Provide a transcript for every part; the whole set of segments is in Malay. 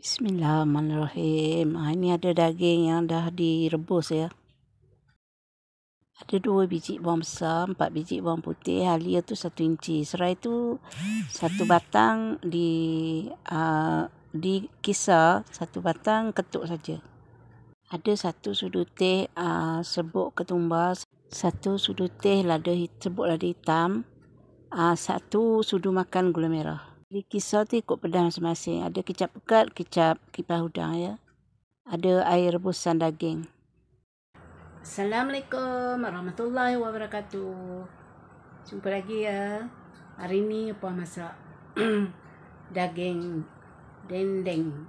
Bismillahirrahmanirrahim. Ini ada daging yang dah direbus ya. Ada 2 biji bawang besar, 4 biji bawang putih, halia tu 1 inci. Serai tu 1 batang dikisar, 1 batang ketuk saja. Ada 1 sudu teh serbuk ketumbar, 1 sudu teh serbuk lada hitam, 1 sudu makan gula merah. Kisar tu ikut pedas masing-masing. Ada kicap pekat, kicap kipas udang ya. Ada air rebusan daging. Assalamualaikum warahmatullahi wabarakatuh. Jumpa lagi ya. Hari ni Puan masak daging dendeng.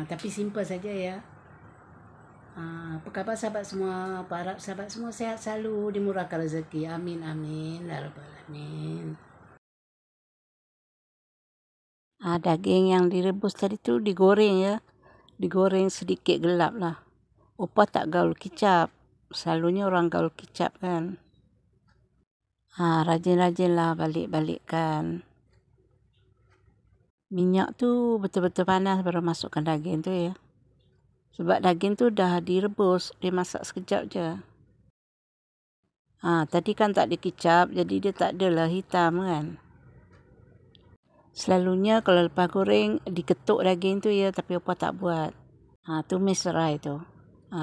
Tapi simple saja ya. Apa khabar sahabat semua? Harap sahabat semua sehat selalu, dimurahkan rezeki. Amin amin ya rabbal alamin. Daging yang direbus tadi tu digoreng ya. Digoreng sedikit gelap lah. Opah tak gaul kicap. Selalunya orang gaul kicap kan. Rajin-rajin lah balik-balikkan. Minyak tu betul-betul panas baru masukkan daging tu ya. Sebab daging tu dah direbus, dimasak sekejap je. Tadi kan tak dikicap, jadi dia tak adalah hitam kan. Selalunya kalau lepas goreng diketuk daging tu ya, tapi opah tak buat. Tumis serai tu.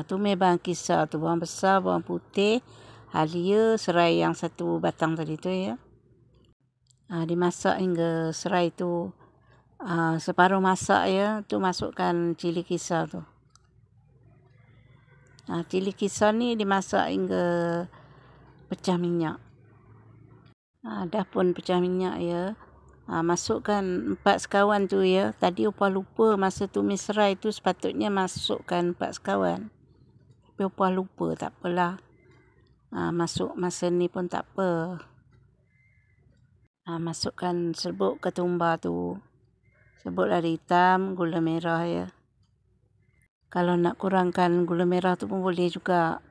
Tumis bawang kisar tu, bawang besar, bawang putih, halia, serai yang 1 batang tadi tu ya. Dimasak hingga serai tu separuh masak ya, tu masukkan cili kisar tu. Cili kisar ni dimasak hingga pecah minyak. Dah pun pecah minyak ya. Masukkan 4 sekawan tu ya. Tadi opah lupa masa tumis serai tu sepatutnya masukkan 4 sekawan. Tapi opah lupa, tak apalah. Masuk masa ni pun tak apa. Masukkan serbuk ketumbar tu. Serbuk lada hitam, gula merah ya. Kalau nak kurangkan gula merah tu pun boleh juga.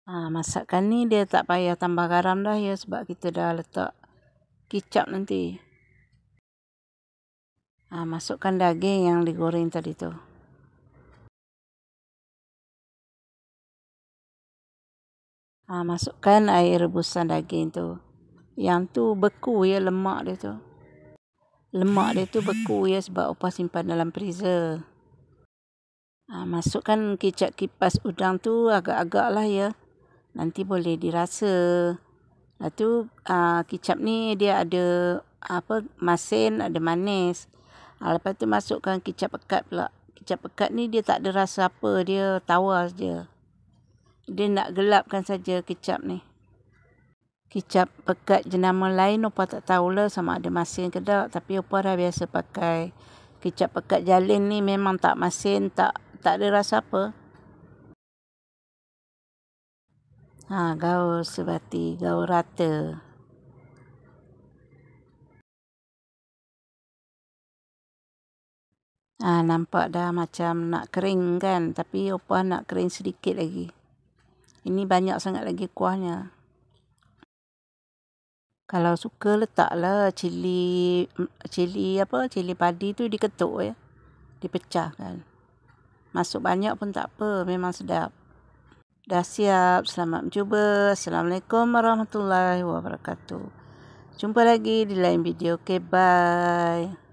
Masakan ni dia tak payah tambah garam dah ya, sebab kita dah letak kicap nanti. Masukkan daging yang digoreng tadi tu. Masukkan air rebusan daging tu. Yang tu beku ya, lemak dia tu. Lemak dia tu beku ya, sebab opah simpan dalam freezer. Masukkan kicap kipas udang tu agak-agak lah ya. Nanti boleh dirasa. Lepas tu kicap ni dia ada masin, ada manis. Lepas tu masukkan kicap pekat pula. Kicap pekat ni dia tak ada rasa apa, dia tawar saja. Dia nak gelapkan saja kicap ni. Kicap pekat jenama lain opah tak tahulah sama ada masin ke tak. Tapi opah dah biasa pakai kicap pekat jalin ni, memang tak masin, tak ada rasa apa. Gaul sebati, gaul rata. Nampak dah macam nak kering kan. Tapi opah nak kering sedikit lagi. Ini banyak sangat lagi kuahnya. Kalau suka letaklah cili padi tu diketuk ya. Dipecahkan. Masuk banyak pun tak apa, memang sedap. Dah siap, selamat mencuba. Assalamualaikum warahmatullahi wabarakatuh. Jumpa lagi di lain video. Okay, bye.